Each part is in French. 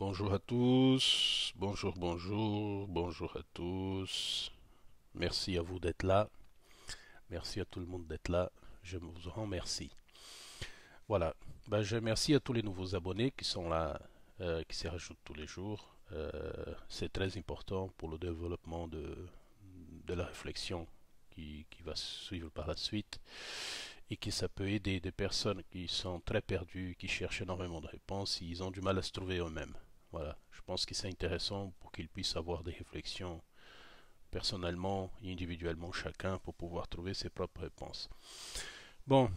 Bonjour à tous, bonjour à tous. Merci à vous d'être là, merci à tout le monde d'être là, je vous en remercie. Voilà, je remercie à tous les nouveaux abonnés qui sont là, qui s'y rajoutent tous les jours. C'est très important pour le développement de la réflexion qui va suivre par la suite et que ça peut aider des personnes qui sont très perdues, qui cherchent énormément de réponses, ils ont du mal à se trouver eux-mêmes. Voilà, je pense que c'est intéressant pour qu'ils puissent avoir des réflexions personnellement et individuellement chacun pour pouvoir trouver ses propres réponses. Bon,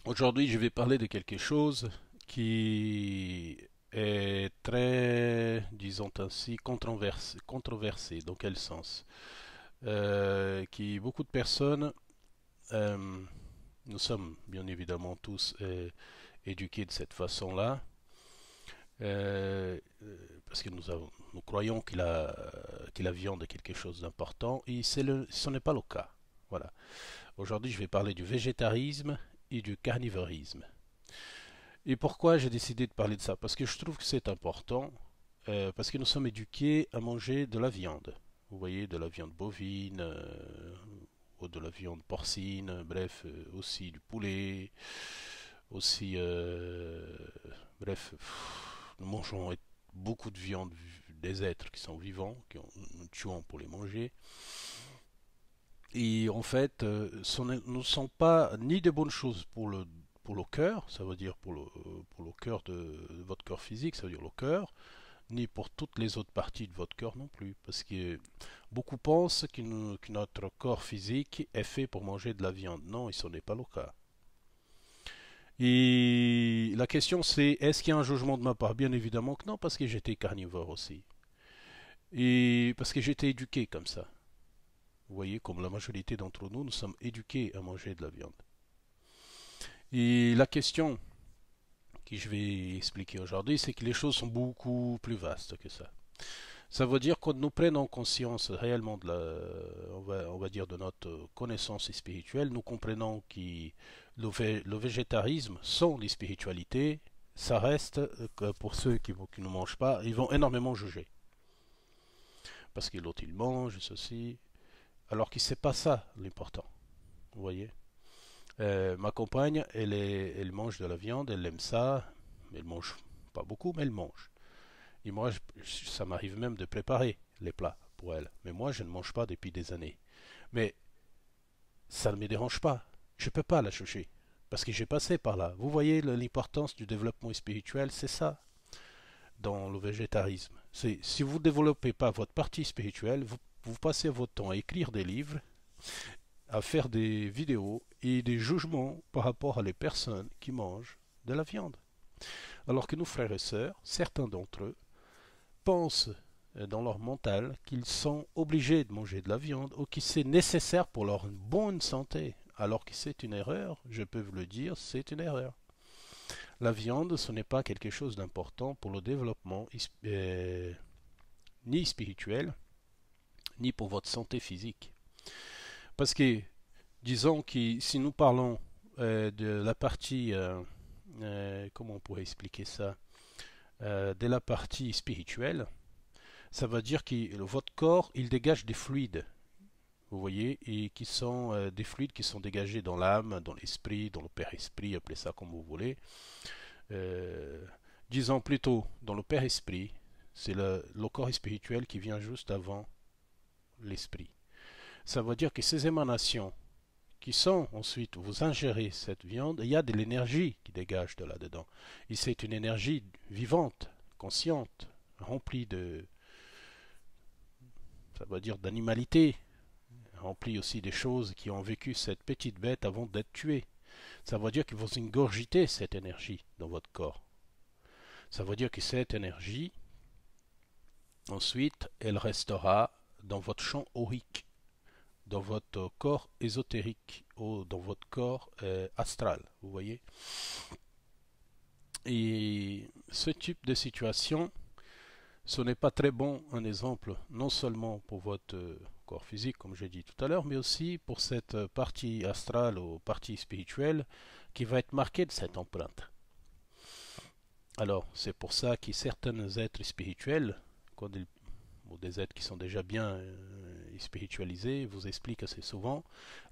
aujourd'hui je vais parler de quelque chose qui est très, disons ainsi, controversé. Dans quel sens? Qui beaucoup de personnes, euh, nous sommes bien évidemment tous éduqués de cette façon-là, parce que nous croyons que la viande est quelque chose d'important, et ce n'est pas le cas. Voilà. Aujourd'hui, je vais parler du végétarisme et du carnivorisme. Et pourquoi j'ai décidé de parler de ça? Parce que je trouve que c'est important, parce que nous sommes éduqués à manger de la viande. Vous voyez, de la viande bovine, ou de la viande porcine, bref, aussi du poulet, aussi, bref, nous mangeons beaucoup de viande des êtres qui sont vivants, nous tuons pour les manger. Et en fait, ce ne sont pas ni de bonnes choses pour le cœur, ça veut dire pour le cœur de votre corps physique, ça veut dire le cœur, ni pour toutes les autres parties de votre corps non plus. Parce que beaucoup pensent que notre corps physique est fait pour manger de la viande. Non, et ce n'est pas le cas. Et la question c'est, est-ce qu'il y a un jugement de ma part? Bien évidemment que non, parce que j'étais carnivore aussi. Et parce que j'étais éduqué comme ça. Vous voyez, comme la majorité d'entre nous, nous sommes éduqués à manger de la viande. Et la question que je vais expliquer aujourd'hui, c'est que les choses sont beaucoup plus vastes que ça. Ça veut dire que nous prenons conscience réellement de on va dire de notre connaissance spirituelle, nous comprenons que le végétarisme sans les spiritualités, ça reste que pour ceux qui ne mangent pas, ils vont énormément juger. Parce que l'autre il mange, ceci, alors que c'est pas ça l'important. Vous voyez? Ma compagne, elle mange de la viande, elle aime ça, elle mange pas beaucoup, mais elle mange. Et moi, ça m'arrive même de préparer les plats pour elle. Mais moi, je ne mange pas depuis des années. Mais ça ne me dérange pas. Je ne peux pas la juger. Parce que j'ai passé par là. Vous voyez l'importance du développement spirituel, c'est ça, dans le végétarisme. C'est si vous ne développez pas votre partie spirituelle, vous passez votre temps à écrire des livres, à faire des vidéos et des jugements par rapport à les personnes qui mangent de la viande. Alors que nos frères et sœurs, certains d'entre eux, pensent dans leur mental qu'ils sont obligés de manger de la viande ou que c'est nécessaire pour leur bonne santé. Alors que c'est une erreur, je peux vous le dire, c'est une erreur. La viande, ce n'est pas quelque chose d'important pour le développement ni spirituel, ni pour votre santé physique. Parce que, disons que si nous parlons de la partie, comment on pourrait expliquer ça, de la partie spirituelle, ça veut dire que votre corps, il dégage des fluides, vous voyez, et qui sont des fluides qui sont dégagés dans l'âme, dans l'esprit, dans le père-esprit, appelez ça comme vous voulez. Euh, Disons plutôt dans le père-esprit, c'est le corps spirituel qui vient juste avant l'esprit. Ça veut dire que ces émanations qui sont ensuite, vous ingérez cette viande, il y a de l'énergie qui dégage de là-dedans. Et c'est une énergie vivante, consciente, remplie de, ça veut dire d'animalité, remplie aussi des choses qui ont vécu cette petite bête avant d'être tuée. Ça veut dire que vous ingurgitez cette énergie dans votre corps. Ça veut dire que cette énergie, ensuite, elle restera dans votre champ aurique, dans votre corps ésotérique ou dans votre corps astral, vous voyez. Et ce type de situation, ce n'est pas très bon un exemple, non seulement pour votre corps physique, comme j'ai dit tout à l'heure, mais aussi pour cette partie astrale ou partie spirituelle qui va être marquée de cette empreinte. Alors, c'est pour ça que certains êtres spirituels, ou des êtres qui sont déjà bien spiritualisés, vous expliquent assez souvent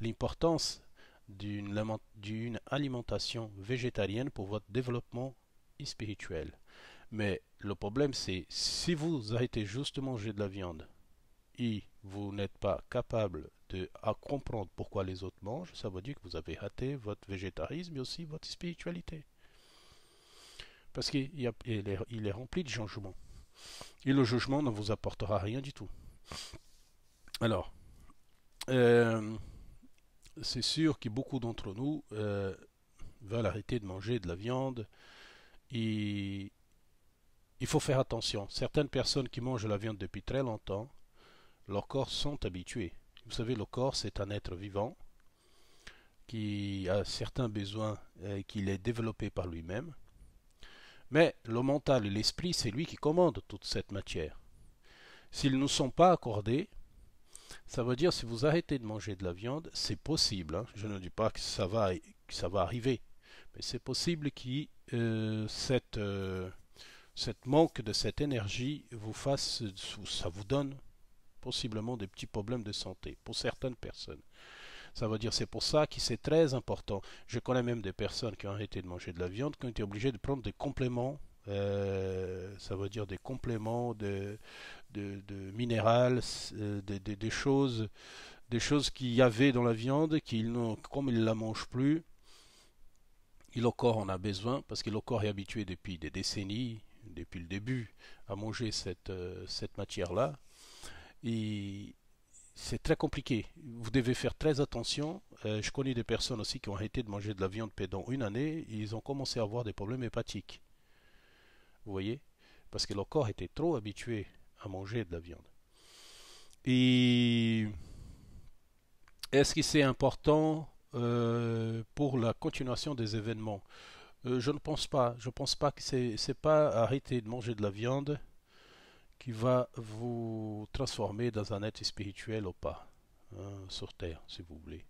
l'importance d'une alimentation végétarienne pour votre développement spirituel. Mais le problème, c'est si vous arrêtez juste de manger de la viande et vous n'êtes pas capable à comprendre pourquoi les autres mangent, ça veut dire que vous avez raté votre végétarisme et aussi votre spiritualité. Parce qu'il est rempli de jugement. Et le jugement ne vous apportera rien du tout. Alors, euh, c'est sûr que beaucoup d'entre nous veulent arrêter de manger de la viande et il faut faire attention. Certaines personnes qui mangent de la viande depuis très longtemps, leurs corps sont habitués. Vous savez, le corps, c'est un être vivant qui a certains besoins qu'il est développé par lui-même. Mais le mental et l'esprit, c'est lui qui commande toute cette matière. S'ils ne nous sont pas accordés, ça veut dire si vous arrêtez de manger de la viande, c'est possible. Hein, je ne dis pas que ça va arriver, mais c'est possible que cette manque de cette énergie vous fasse, ça vous donne possiblement des petits problèmes de santé pour certaines personnes. Ça veut dire c'est pour ça que c'est très important. Je connais même des personnes qui ont arrêté de manger de la viande, qui ont été obligées de prendre des compléments. Ça veut dire des compléments de minérales, des choses qu'il y avait dans la viande, comme ils ne la mangent plus, et le corps en a besoin, parce que le corps est habitué depuis des décennies, depuis le début, à manger cette matière-là. Et c'est très compliqué. Vous devez faire très attention. Je connais des personnes aussi qui ont arrêté de manger de la viande pendant une année et ils ont commencé à avoir des problèmes hépatiques. Vous voyez? Parce que leur corps était trop habitué à manger de la viande. Et est-ce que c'est important pour la continuation des événements? Je ne pense pas. Je ne pense pas que c'est pas arrêter de manger de la viande qui va vous transformer dans un être spirituel ou pas, hein, sur Terre, si vous voulez.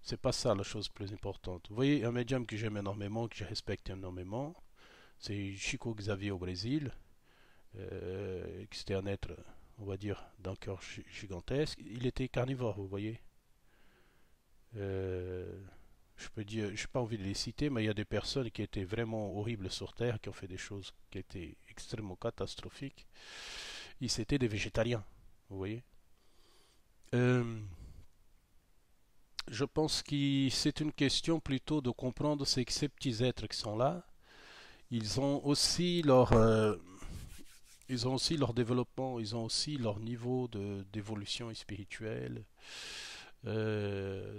C'est pas ça la chose plus importante. Vous voyez, un médium que j'aime énormément, que je respecte énormément, c'est Chico Xavier au Brésil. C'était un être, on va dire, d'un cœur gigantesque. Il était carnivore, vous voyez. Euh, je peux dire, je n'ai pas envie de les citer, mais il y a des personnes qui étaient vraiment horribles sur Terre, qui ont fait des choses qui étaient extrêmement catastrophiques. Ils étaient des végétariens, vous voyez. Euh, je pense que c'est une question plutôt de comprendre que ces petits êtres qui sont là, ils ont aussi ils ont aussi leur développement, ils ont aussi leur niveau d'évolution spirituelle.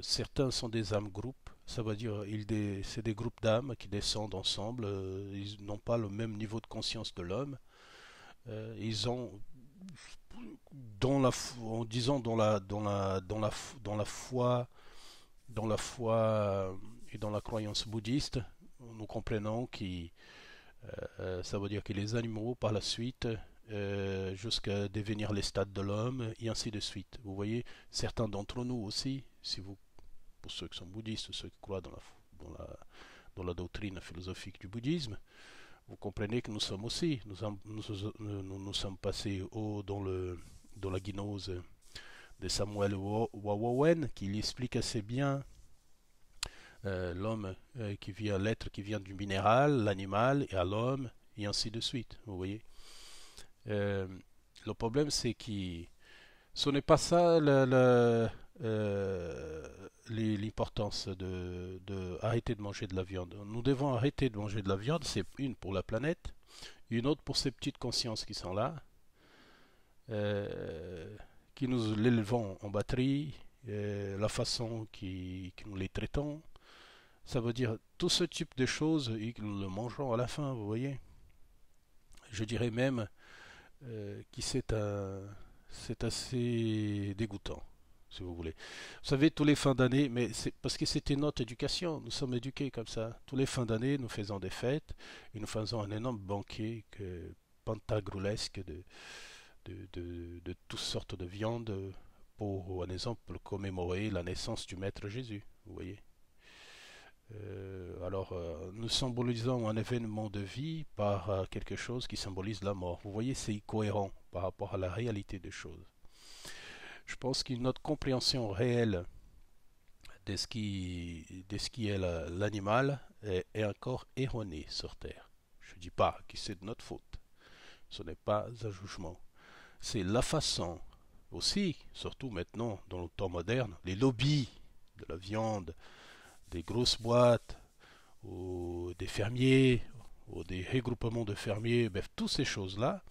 Certains sont des âmes groupes, ça veut dire c'est des groupes d'âmes qui descendent ensemble. Ils n'ont pas le même niveau de conscience de l'homme. Ils ont, en disant dans la foi et dans la croyance bouddhiste, nous comprenons que ça veut dire que les animaux, par la suite, jusqu'à devenir les stades de l'homme, et ainsi de suite. Vous voyez, certains d'entre nous aussi, si vous, pour ceux qui sont bouddhistes, ceux qui croient dans la, dans la doctrine philosophique du bouddhisme, vous comprenez que nous sommes aussi, nous sommes passés dans la gnose de Samuel Wawawen, qui explique assez bien l'homme l'être qui vient du minéral, l'animal et à l'homme, et ainsi de suite. Vous voyez. Euh, le problème, c'est que ce n'est pas ça l'importance de arrêter de manger de la viande. Nous devons arrêter de manger de la viande, c'est une pour la planète, une autre pour ces petites consciences qui sont là, euh, qui nous l'élevons en batterie, la façon qui nous les traitons. Ça veut dire tout ce type de choses et nous le mangeons à la fin, vous voyez. Je dirais même que c'est assez dégoûtant, si vous voulez. Vous savez, tous les fins d'année, mais c'est parce que c'était notre éducation, nous sommes éduqués comme ça. Tous les fins d'année, nous faisons des fêtes et nous faisons un énorme banquet pentagrolesque de toutes sortes de viandes pour, par exemple, commémorer la naissance du Maître Jésus, vous voyez. Nous symbolisons un événement de vie par quelque chose qui symbolise la mort. Vous voyez, c'est cohérent par rapport à la réalité des choses. Je pense que notre compréhension réelle de ce qui est l'animal est encore erronée sur Terre. Je ne dis pas que c'est de notre faute. Ce n'est pas un jugement. C'est la façon aussi, surtout maintenant dans le temps moderne, les lobbies de la viande, des grosses boîtes, ou des fermiers, ou des regroupements de fermiers, bref, toutes ces choses-là,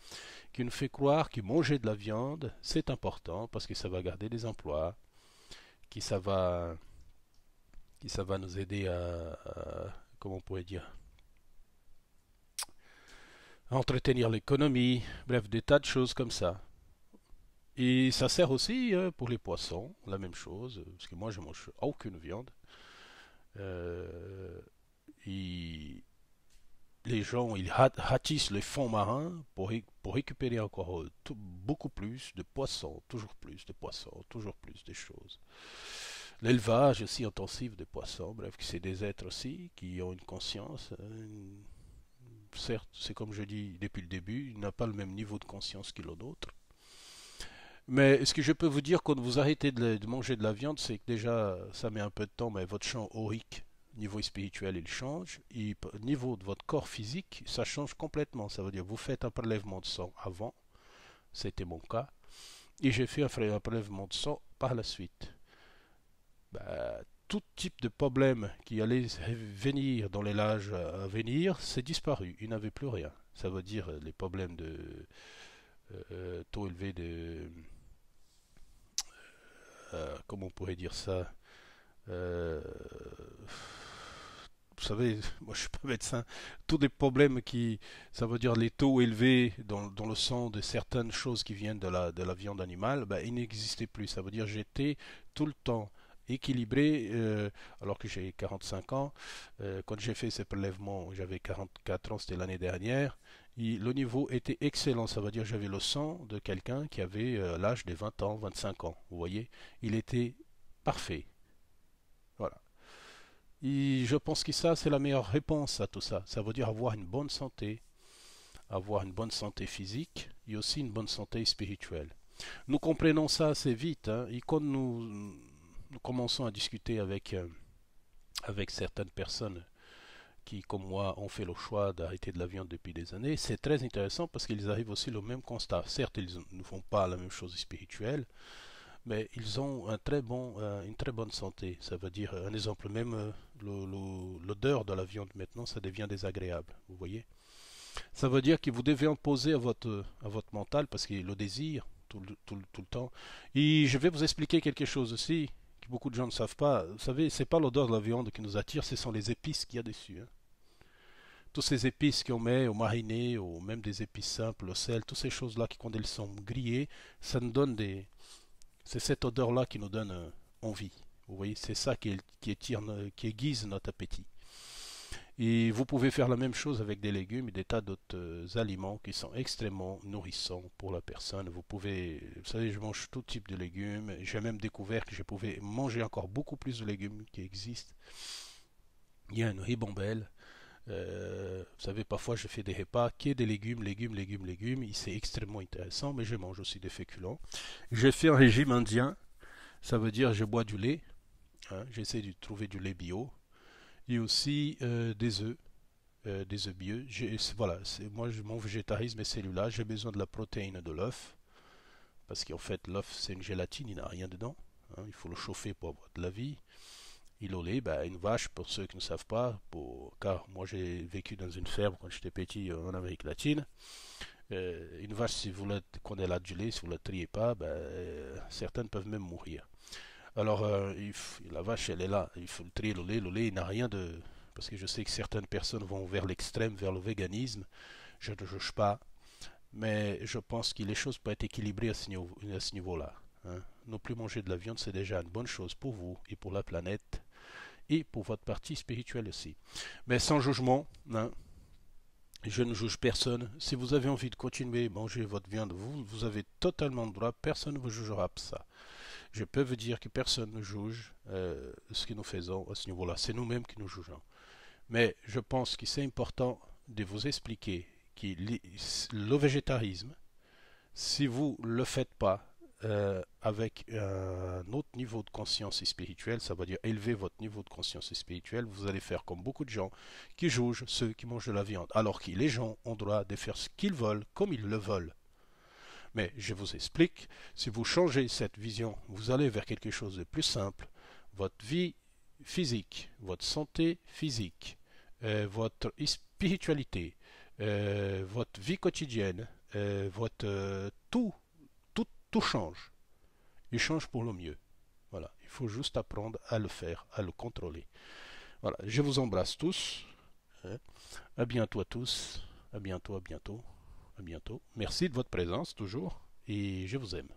qui nous fait croire que manger de la viande, c'est important parce que ça va garder des emplois, que ça va nous aider comment on pourrait dire, à entretenir l'économie, bref, des tas de choses comme ça. Et ça sert aussi pour les poissons, la même chose, parce que moi je mange aucune viande. Euh, et les gens ils ratissent les fonds marins pour récupérer encore beaucoup plus de poissons, toujours plus de poissons, toujours plus de choses. L'élevage aussi intensif des poissons, bref, c'est des êtres aussi qui ont une conscience. Certes, c'est comme je dis depuis le début, il n'a pas le même niveau de conscience que le nôtre. Mais ce que je peux vous dire quand vous arrêtez de manger de la viande, c'est que déjà, ça met un peu de temps, mais votre champ aurique, niveau spirituel, il change. Et niveau de votre corps physique, ça change complètement. Ça veut dire, vous faites un prélèvement de sang avant, c'était mon cas, et j'ai fait un prélèvement de sang par la suite. Bah, tout type de problème qui allait venir dans les âges à venir, c'est disparu. Il n'avait plus rien. Ça veut dire les problèmes de taux élevé de comment on pourrait dire ça, euh, vous savez, moi je suis pas médecin, tous les problèmes qui, ça veut dire les taux élevés dans le sang de certaines choses qui viennent de la viande animale, ben, ils n'existaient plus. Ça veut dire j'étais tout le temps équilibré, alors que j'ai 45 ans. Quand j'ai fait ce prélèvement, j'avais 44 ans, c'était l'année dernière. Et le niveau était excellent, ça veut dire j'avais le sang de quelqu'un qui avait l'âge de 20 ans, 25 ans. Vous voyez, il était parfait. Voilà. Et je pense que ça, c'est la meilleure réponse à tout ça. Ça veut dire avoir une bonne santé physique et aussi une bonne santé spirituelle. Nous comprenons ça assez vite, hein, et quand nous commençons à discuter avec certaines personnes qui, comme moi, ont fait le choix d'arrêter de la viande depuis des années, c'est très intéressant parce qu'ils arrivent aussi au même constat. Certes, ils ne font pas la même chose spirituelle, mais ils ont une très bonne santé. Ça veut dire, un exemple même, l'odeur de la viande maintenant, ça devient désagréable. Vous voyez? Ça veut dire que vous devez imposer à votre mental, parce qu'il le désire tout le temps. Et je vais vous expliquer quelque chose aussi, que beaucoup de gens ne savent pas. Vous savez, c'est pas l'odeur de la viande qui nous attire, ce sont les épices qu'il y a dessus, hein. Toutes ces épices qu'on met au mariné, ou même des épices simples, le sel, toutes ces choses-là qui, quand elles sont grillées, ça nous donne des, c'est cette odeur-là qui nous donne envie. Vous voyez, c'est ça qui aiguise notre appétit. Et vous pouvez faire la même chose avec des légumes et des tas d'autres aliments qui sont extrêmement nourrissants pour la personne. Vous savez, je mange tout type de légumes. J'ai même découvert que je pouvais manger encore beaucoup plus de légumes qui existent. Il y a une ribambelle. Vous savez, parfois je fais des repas qui est des légumes, légumes, légumes, légumes. Et c'est extrêmement intéressant, mais je mange aussi des féculents. J'ai fait un régime indien. Ça veut dire je bois du lait, hein. J'essaie de trouver du lait bio et aussi des œufs bio. Voilà, moi mon végétarisme est cellulaire. J'ai besoin de la protéine de l'œuf parce qu'en fait l'œuf c'est une gélatine, il n'a rien dedans, hein. Il faut le chauffer pour avoir de la vie. Et le lait, ben, une vache, pour ceux qui ne savent pas, car moi j'ai vécu dans une ferme quand j'étais petit en Amérique latine. Une vache, si vous quand elle a du lait, si vous ne la triez pas, ben, certaines peuvent même mourir. Alors, la vache, elle est là. Il faut le trier le lait. Le lait, il n'a rien de... Parce que je sais que certaines personnes vont vers l'extrême, vers le véganisme. Je ne juge pas. Mais je pense que les choses peuvent être équilibrées à ce niveau-là, hein. Ne plus manger de la viande, c'est déjà une bonne chose pour vous et pour la planète et pour votre partie spirituelle aussi. Mais sans jugement, hein, Je ne juge personne. Si vous avez envie de continuer à manger votre viande, vous avez totalement le droit. Personne ne vous jugera pour ça. Je peux vous dire que personne ne juge ce que nous faisons à ce niveau-là. C'est nous-mêmes qui nous jugeons. Mais je pense que c'est important de vous expliquer que le végétarisme, si vous ne le faites pas avec un autre niveau de conscience spirituelle, ça veut dire élever votre niveau de conscience spirituelle, vous allez faire comme beaucoup de gens qui jugent ceux qui mangent de la viande, alors que les gens ont droit de faire ce qu'ils veulent comme ils le veulent. Mais je vous explique, si vous changez cette vision, vous allez vers quelque chose de plus simple. Votre vie physique, votre santé physique, votre spiritualité, votre vie quotidienne, votre tout change. Il change pour le mieux. Voilà, il faut juste apprendre à le faire, à le contrôler. Voilà, je vous embrasse tous. À bientôt à tous. À bientôt, à bientôt, à bientôt. Merci de votre présence toujours et je vous aime.